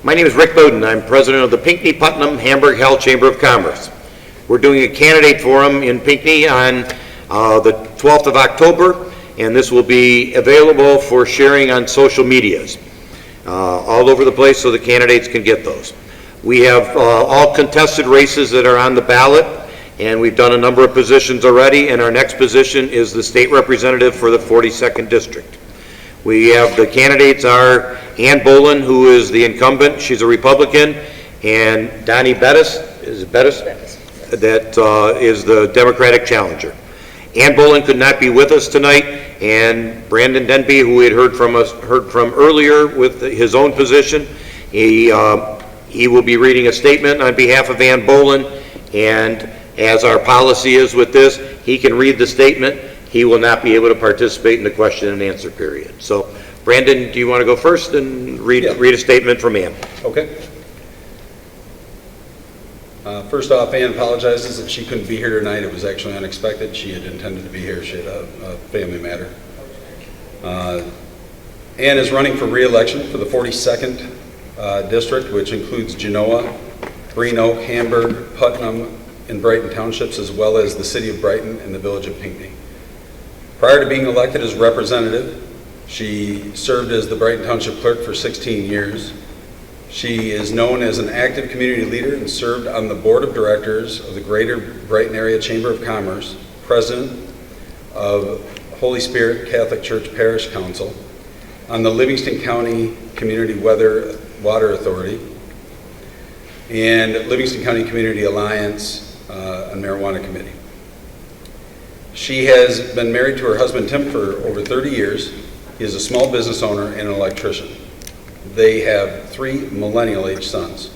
My name is Rick Bowden. I'm president of the Pinckney-Putnam-Hamburg-Hell Chamber of Commerce. We're doing a candidate forum in Pinckney on the 12th of October, and this will be available for sharing on social medias all over the place so the candidates can get those. We have all contested races that are on the ballot, and we've done a number of positions already, and our next position is the state representative for the 42nd District. We have, the candidates are Ann Bolin, who is the incumbent, she's a Republican, and Donnie Bettis, that is the Democratic challenger. Ann Bolin could not be with us tonight, and Brandon Denby, who we had heard from earlier with his own position, he will be reading a statement on behalf of Ann Bolin, and as our policy is with this, he can read the statement. He will not be able to participate in the question and answer period. So, Brandon, do you want to go first and read a statement from Ann? Okay. First off, Ann apologizes that she couldn't be here tonight. It was actually unexpected. She had intended to be here. She had a family matter. Ann is running for re-election for the 42nd District, which includes Genoa, Green Oak, Hamburg, Putnam, and Brighton Townships, as well as the city of Brighton and the village of Pinckney. Prior to being elected as representative, she served as the Brighton Township Clerk for 16 years. She is known as an active community leader and served on the board of directors of the Greater Brighton Area Chamber of Commerce, president of Holy Spirit Catholic Church Parish Council, on the Livingston County Community Water Authority, and Livingston County Community Alliance on Marijuana Committee. She has been married to her husband Tim for over 30 years. He is a small business owner and an electrician. They have 3 millennial-age sons.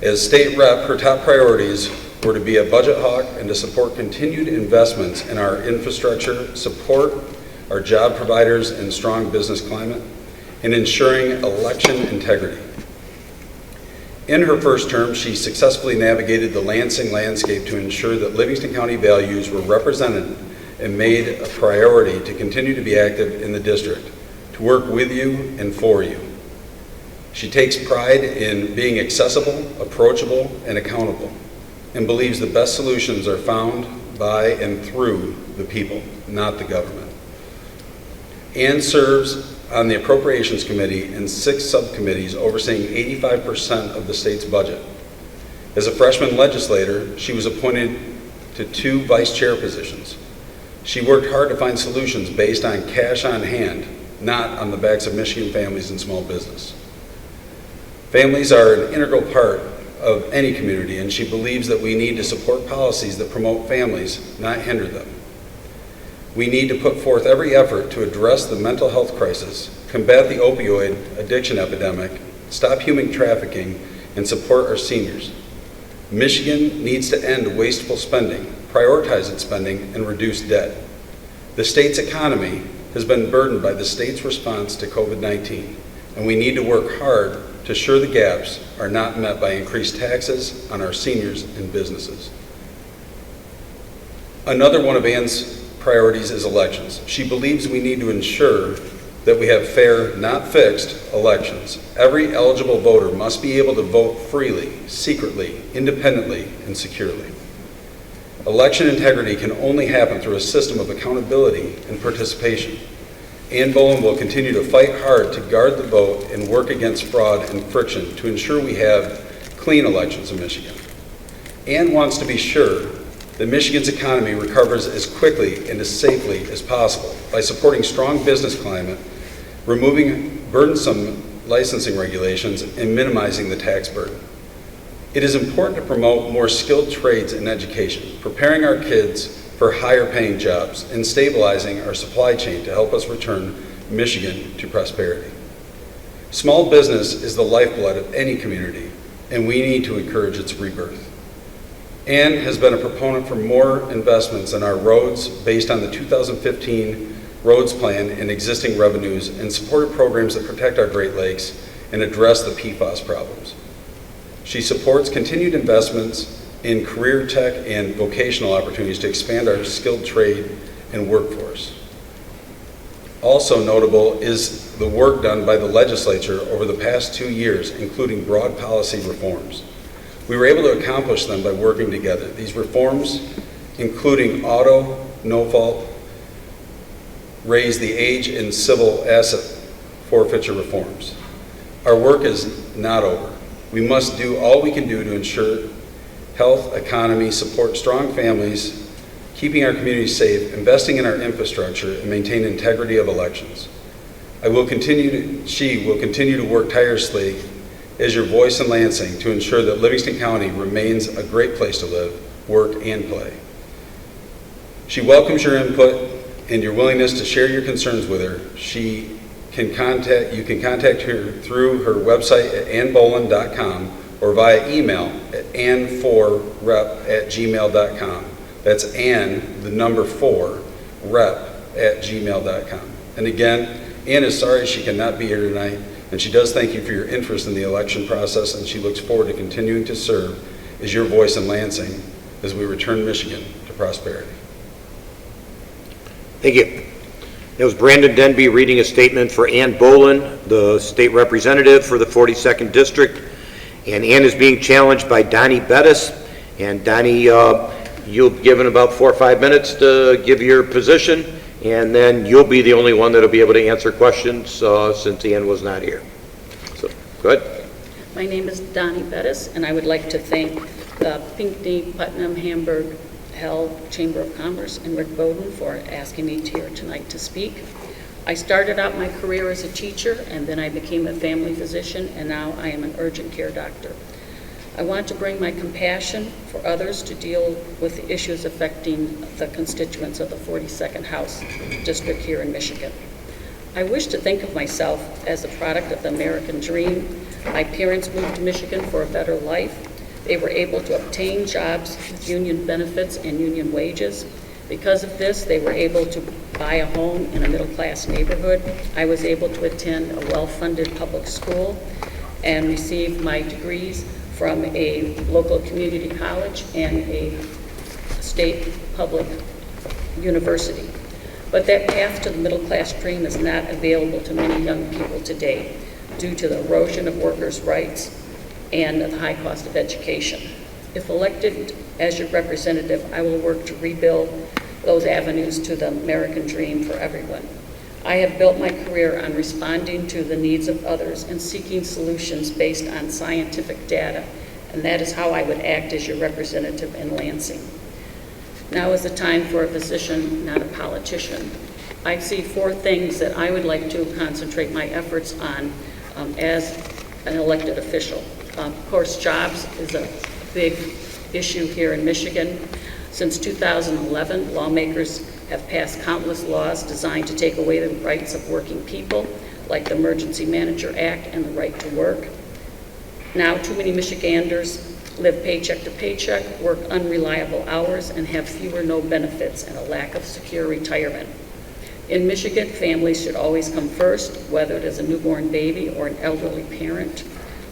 As state rep, her top priorities were to be a budget hawk and to support continued investments in our infrastructure, support our job providers and strong business climate, and ensuring election integrity. In her first term, she successfully navigated the Lansing landscape to ensure that Livingston County values were represented and made a priority to continue to be active in the district, to work with you and for you. She takes pride in being accessible, approachable, and accountable, and believes the best solutions are found by and through the people, not the government. Ann serves on the Appropriations Committee and 6 subcommittees overseeing 85% of the state's budget. As a freshman legislator, she was appointed to 2 vice chair positions. She worked hard to find solutions based on cash on hand, not on the backs of Michigan families and small business. Families are an integral part of any community, and she believes that we need to support policies that promote families, not hinder them. We need to put forth every effort to address the mental health crisis, combat the opioid addiction epidemic, stop human trafficking, and support our seniors. Michigan needs to end wasteful spending, prioritize its spending, and reduce debt. The state's economy has been burdened by the state's response to COVID-19, and we need to work hard to ensure the gaps are not met by increased taxes on our seniors and businesses. Another one of Ann's priorities is elections. She believes we need to ensure that we have fair, not fixed, elections. Every eligible voter must be able to vote freely, secretly, independently, and securely. Election integrity can only happen through a system of accountability and participation. Ann Bolin will continue to fight hard to guard the vote and work against fraud and friction to ensure we have clean elections in Michigan. Ann wants to be sure that Michigan's economy recovers as quickly and as safely as possible by supporting strong business climate, removing burdensome licensing regulations, and minimizing the tax burden. It is important to promote more skilled trades in education, preparing our kids for higher paying jobs, and stabilizing our supply chain to help us return Michigan to prosperity. Small business is the lifeblood of any community, and we need to encourage its rebirth. Ann has been a proponent for more investments in our roads based on the 2015 roads plan and existing revenues, and supported programs that protect our Great Lakes and address the PFAS problems. She supports continued investments in career tech and vocational opportunities to expand our skilled trade and workforce. Also notable is the work done by the legislature over the past 2 years, including broad policy reforms. We were able to accomplish them by working together. These reforms, including auto, no-fault, raise the age and civil asset forfeiture reforms. Our work is not over. We must do all we can do to ensure health, economy, support strong families, keeping our communities safe, investing in our infrastructure, and maintain integrity of elections. She will continue to work tirelessly as your voice in Lansing to ensure that Livingston County remains a great place to live, work, and play. She welcomes your input and your willingness to share your concerns with her. You can contact her through her website at annbolin.com or via email at ann4rep@gmail.com. That's Ann, the number 4, rep@gmail.com. And again, Ann is sorry she cannot be here tonight, and she does thank you for your interest in the election process, and she looks forward to continuing to serve as your voice in Lansing as we return Michigan to prosperity. Thank you. That was Brandon Denby reading a statement for Ann Bolin, the state representative for the 42nd District. And Ann is being challenged by Donnie Bettis. And Donnie, you'll be given about 4 or 5 minutes to give your position, and then you'll be the only one that'll be able to answer questions since Ann was not here. So, go ahead. My name is Donnie Bettis, and I would like to thank the Pinckney, Putnam, Hamburg, Hell Chamber of Commerce and Rick Bowden for asking me here tonight to speak. I started out my career as a teacher, and then I became a family physician, and now I am an urgent care doctor. I want to bring my compassion for others to deal with the issues affecting the constituents of the 42nd House District here in Michigan. I wish to think of myself as a product of the American dream. My parents moved to Michigan for a better life. They were able to obtain jobs with union benefits and union wages. Because of this, they were able to buy a home in a middle-class neighborhood. I was able to attend a well-funded public school and receive my degrees from a local community college and a state public university. But that path to the middle-class dream is not available to many young people today due to the erosion of workers' rights and the high cost of education. If elected as your representative, I will work to rebuild those avenues to the American dream for everyone. I have built my career on responding to the needs of others and seeking solutions based on scientific data, and that is how I would act as your representative in Lansing. Now is the time for a physician, not a politician. I see 4 things that I would like to concentrate my efforts on as an elected official. Of course, jobs is a big issue here in Michigan. Since 2011, lawmakers have passed countless laws designed to take away the rights of working people, like the Emergency Manager Act and the right to work. Now, too many Michiganders live paycheck to paycheck, work unreliable hours, and have few or no benefits and a lack of secure retirement. In Michigan, families should always come first, whether it is a newborn baby or an elderly parent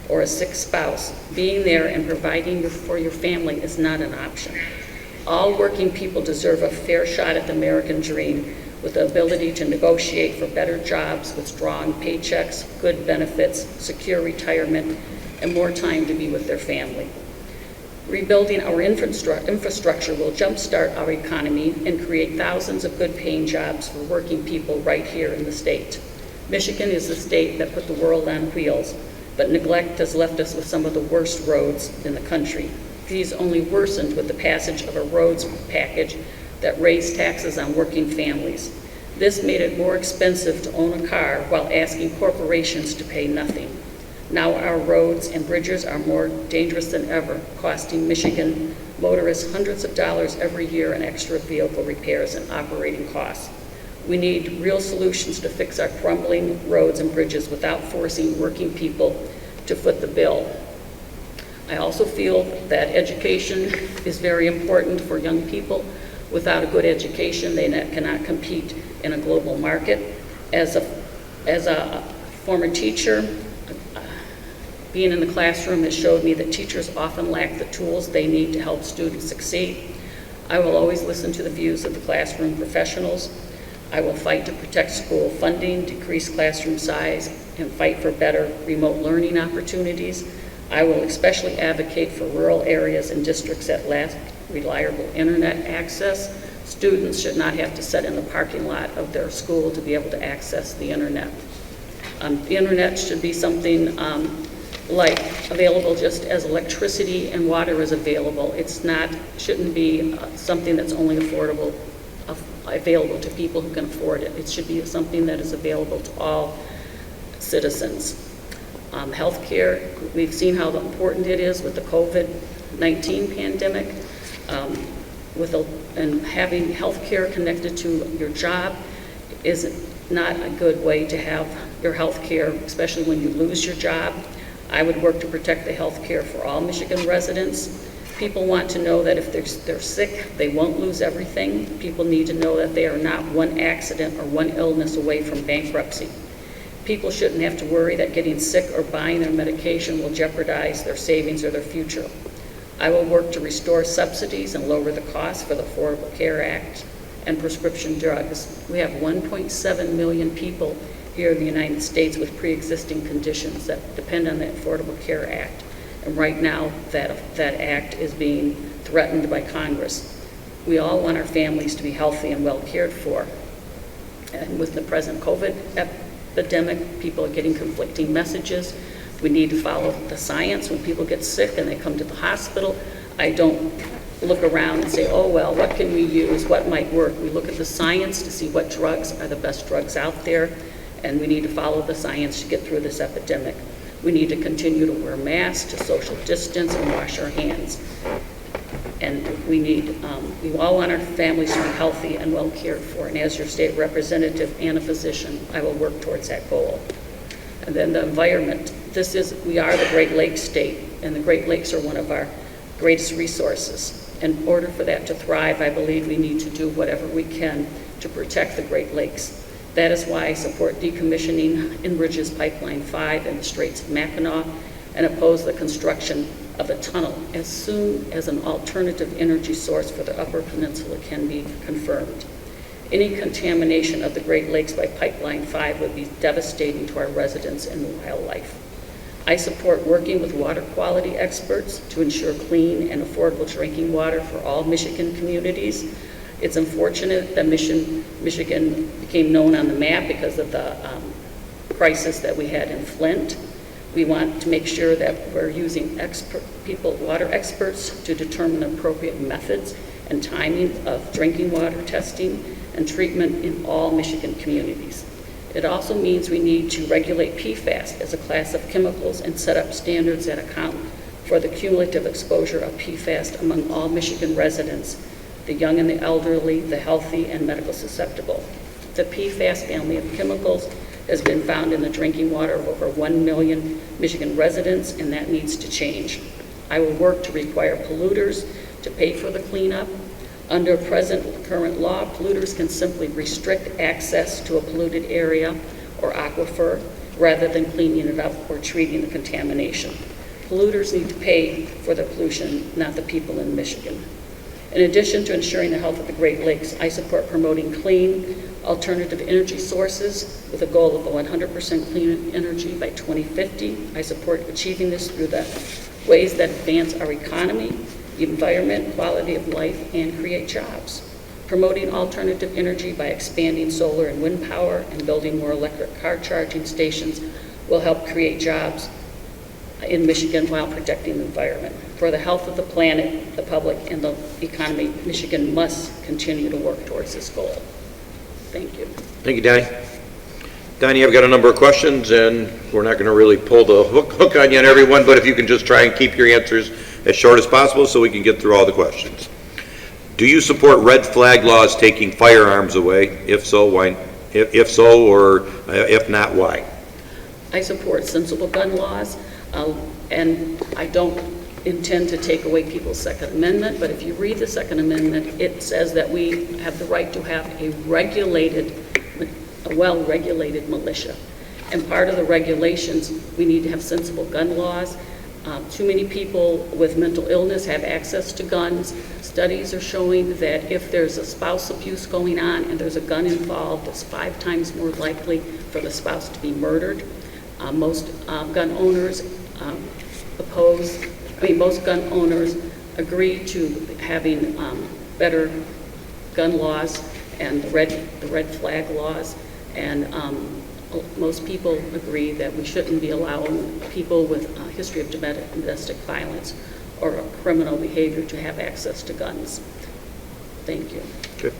or a sick spouse. Being there and providing for your family is not an option. All working people deserve a fair shot at the American dream with the ability to negotiate for better jobs with strong paychecks, good benefits, secure retirement, and more time to be with their family. Rebuilding our infrastructure will jumpstart our economy and create thousands of good-paying jobs for working people right here in the state. Michigan is the state that put the world on wheels, but neglect has left us with some of the worst roads in the country. These only worsened with the passage of a roads package that raised taxes on working families. This made it more expensive to own a car while asking corporations to pay nothing. Now our roads and bridges are more dangerous than ever, costing Michigan motorists hundreds of dollars every year in extra vehicle repairs and operating costs. We need real solutions to fix our crumbling roads and bridges without forcing working people to foot the bill. I also feel that education is very important for young people. Without a good education, they cannot compete in a global market. As a former teacher, being in the classroom has showed me that teachers often lack the tools they need to help students succeed. I will always listen to the views of the classroom professionals. I will fight to protect school funding, decrease classroom size, and fight for better remote learning opportunities. I will especially advocate for rural areas and districts that lack reliable internet access. Students should not have to sit in the parking lot of their school to be able to access the internet. The internet should be something like available just as electricity and water is available. Shouldn't be something that's only available to people who can afford it. It should be something that is available to all citizens. Healthcare, we've seen how important it is with the COVID-19 pandemic. And having healthcare connected to your job is not a good way to have your healthcare, especially when you lose your job. I would work to protect the healthcare for all Michigan residents. People want to know that if they're sick, they won't lose everything. People need to know that they are not one accident or one illness away from bankruptcy. People shouldn't have to worry that getting sick or buying their medication will jeopardize their savings or their future. I will work to restore subsidies and lower the cost for the Affordable Care Act and prescription drugs. We have 1.7 million people here in the United States with pre-existing conditions that depend on the Affordable Care Act. And right now, that act is being threatened by Congress. We all want our families to be healthy and well cared for. And with the present COVID epidemic, people are getting conflicting messages. We need to follow the science. When people get sick and they come to the hospital, I don't look around and say, oh, well, what can we use? What might work? We look at the science to see what drugs are the best drugs out there, and we need to follow the science to get through this epidemic. We need to continue to wear masks, to social distance, and wash our hands. And we all want our families to be healthy and well cared for. And as your state representative and a physician, I will work towards that goal. And then the environment. We are the Great Lakes state, and the Great Lakes are one of our greatest resources. In order for that to thrive, I believe we need to do whatever we can to protect the Great Lakes. That is why I support decommissioning Enbridge's Pipeline 5 in the Straits of Mackinac and oppose the construction of a tunnel as soon as an alternative energy source for the Upper Peninsula can be confirmed. Any contamination of the Great Lakes by Pipeline 5 would be devastating to our residents and wildlife. I support working with water quality experts to ensure clean and affordable drinking water for all Michigan communities. It's unfortunate that Michigan became known on the map because of the crisis that we had in Flint. We want to make sure that we're using water experts to determine appropriate methods and timing of drinking water testing and treatment in all Michigan communities. It also means we need to regulate PFAS as a class of chemicals and set up standards that account for the cumulative exposure of PFAS among all Michigan residents, the young and the elderly, the healthy, and medical susceptible. The PFAS family of chemicals has been found in the drinking water of over 1 million Michigan residents, and that needs to change. I will work to require polluters to pay for the cleanup. Under current law, polluters can simply restrict access to a polluted area or aquifer rather than cleaning it up or treating the contamination. Polluters need to pay for the pollution, not the people in Michigan. In addition to ensuring the health of the Great Lakes, I support promoting clean, alternative energy sources with a goal of 100% clean energy by 2050. I support achieving this through the ways that advance our economy, the environment, quality of life, and create jobs. Promoting alternative energy by expanding solar and wind power and building more electric car charging stations will help create jobs in Michigan while protecting the environment. For the health of the planet, the public, and the economy, Michigan must continue to work towards this goal. Thank you. Thank you, Donnie. Donnie, I've got a number of questions, and we're not going to really pull the hook on you on everyone, but if you can just try and keep your answers as short as possible so we can get through all the questions. Do you support red flag laws taking firearms away? If so, why? If so, or if not, why? I support sensible gun laws, and I don't intend to take away people's Second Amendment, but if you read the Second Amendment, it says that we have the right to have a well-regulated militia. And part of the regulations, we need to have sensible gun laws. Too many people with mental illness have access to guns. Studies are showing that if there's a spouse abuse going on and there's a gun involved, it's 5 times more likely for the spouse to be murdered. Most gun owners most gun owners agree to having better gun laws and the red flag laws, and most people agree that we shouldn't be allowing people with a history of domestic violence or criminal behavior to have access to guns. Thank you. Okay.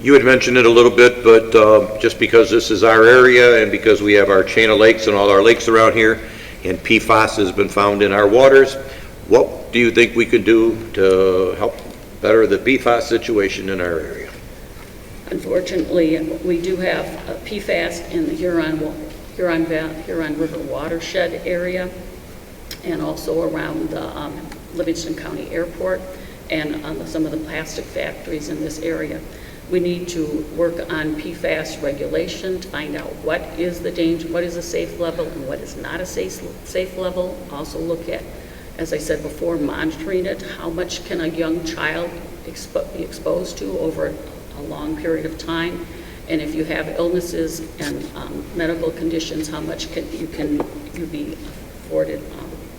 You had mentioned it a little bit, but just because this is our area and because we have our chain of lakes and all our lakes around here, and PFAS has been found in our waters, what do you think we could do to help better the PFAS situation in our area? Unfortunately, we do have PFAS in the Huron River watershed area and also around the Livingston County Airport and on some of the plastic factories in this area. We need to work on PFAS regulation to find out what is the danger, what is a safe level and what is not a safe level. Also look at, as I said before, monitoring it. How much can a young child be exposed to over a long period of time? And if you have illnesses and medical conditions, how much can you be afforded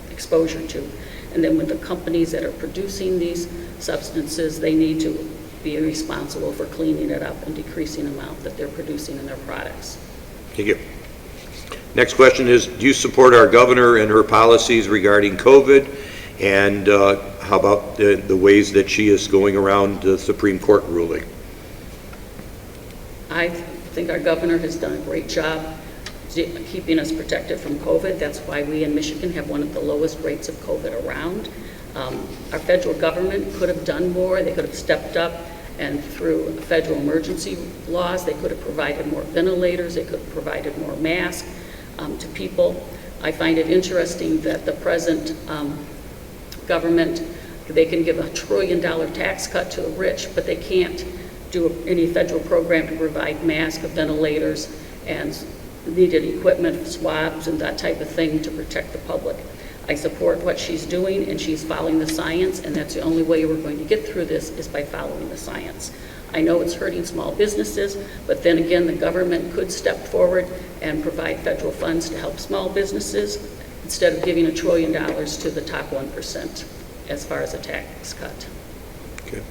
exposure to? And then with the companies that are producing these substances, they need to be responsible for cleaning it up and decreasing the amount that they're producing in their products. Thank you. Next question is, do you support our governor and her policies regarding COVID? And how about the ways that she is going around the Supreme Court ruling? I think our governor has done a great job keeping us protected from COVID. That's why we in Michigan have one of the lowest rates of COVID around. Our federal government could have done more. They could have stepped up, and through federal emergency laws, they could have provided more ventilators. They could have provided more masks to people. I find it interesting that the present government, they can give $1 trillion tax cut to the rich, but they can't do any federal program to provide masks, ventilators, and needed equipment, swabs, and that type of thing to protect the public. I support what she's doing, and she's following the science, and that's the only way we're going to get through this is by following the science. I know it's hurting small businesses, but then again, the government could step forward and provide federal funds to help small businesses instead of giving $1 trillion to the top 1% as far as a tax cut. Okay.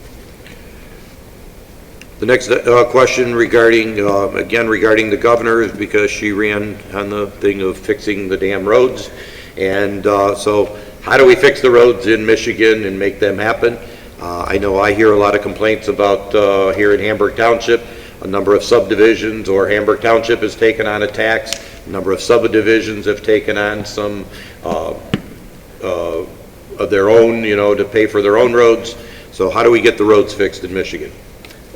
The next question regarding, again, regarding the governor is because she ran on the thing of fixing the damn roads. And so how do we fix the roads in Michigan and make them happen? I know I hear a lot of complaints about here in Hamburg Township, a number of subdivisions, or Hamburg Township has taken on a tax, a number of subdivisions have taken on some of their own, to pay for their own roads. So how do we get the roads fixed in Michigan?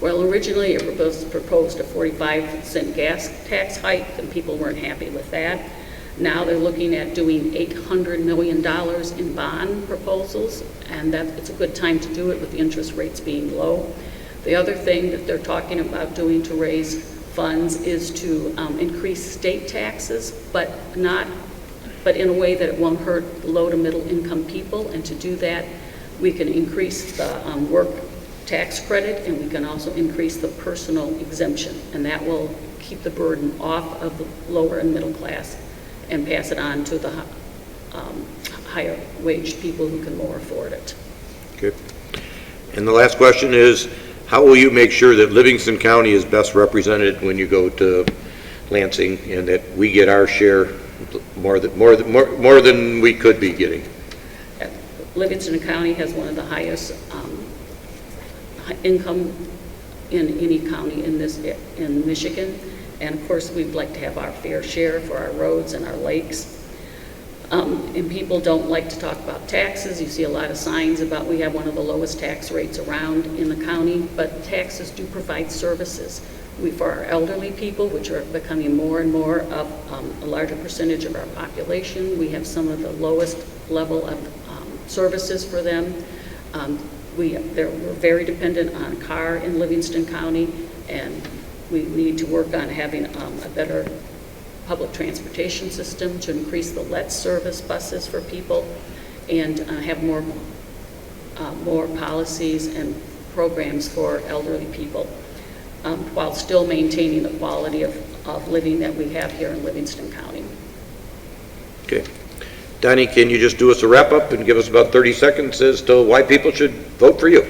Well, originally it was proposed a 45-cent gas tax hike, and people weren't happy with that. Now they're looking at doing $800 million in bond proposals, and it's a good time to do it with the interest rates being low. The other thing that they're talking about doing to raise funds is to increase state taxes, but in a way that it won't hurt low to middle income people. And to do that, we can increase the work tax credit, and we can also increase the personal exemption, and that will keep the burden off of the lower and middle class and pass it on to the higher wage people who can more afford it. Okay. And the last question is, how will you make sure that Livingston County is best represented when you go to Lansing, and that we get our share more than we could be getting? Livingston County has one of the highest income in any county in Michigan, and of course we'd like to have our fair share for our roads and our lakes. And people don't like to talk about taxes. You see a lot of signs about we have one of the lowest tax rates around in the county, but taxes do provide services. For our elderly people, which are becoming more and more of a larger percentage of our population, we have some of the lowest level of services for them. We're very dependent on car in Livingston County, and we need to work on having a better public transportation system, to increase the Let's service buses for people, and have more policies and programs for elderly people, while still maintaining the quality of living that we have here in Livingston County. Okay. Donnie, can you just do us a wrap-up and give us about 30 seconds as to why people should vote for you?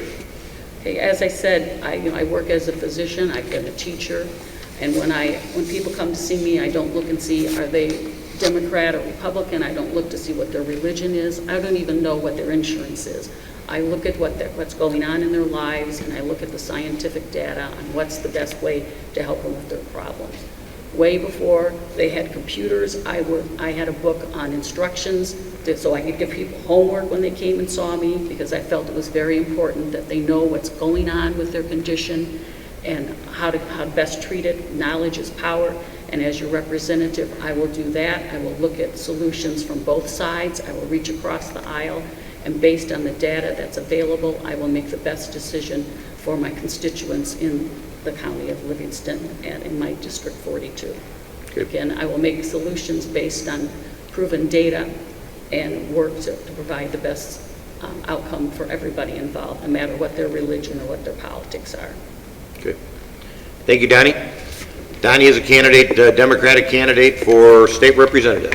Okay, as I said, I work as a physician, I've been a teacher, and when people come to see me, I don't look and see, are they Democrat or Republican? I don't look to see what their religion is. I don't even know what their insurance is. I look at what's going on in their lives, and I look at the scientific data on what's the best way to help them with their problems. Way before they had computers, I had a book on instructions so I could give people homework when they came and saw me, because I felt it was very important that they know what's going on with their condition and how to best treat it. Knowledge is power, and as your representative, I will do that. I will look at solutions from both sides. I will reach across the aisle, and based on the data that's available, I will make the best decision for my constituents in the county of Livingston and in my District 42. Okay. Again, I will make solutions based on proven data and work to provide the best outcome for everybody involved, no matter what their religion or what their politics are. Okay. Thank you, Donnie. Donnie is a candidate, Democratic candidate for state representative.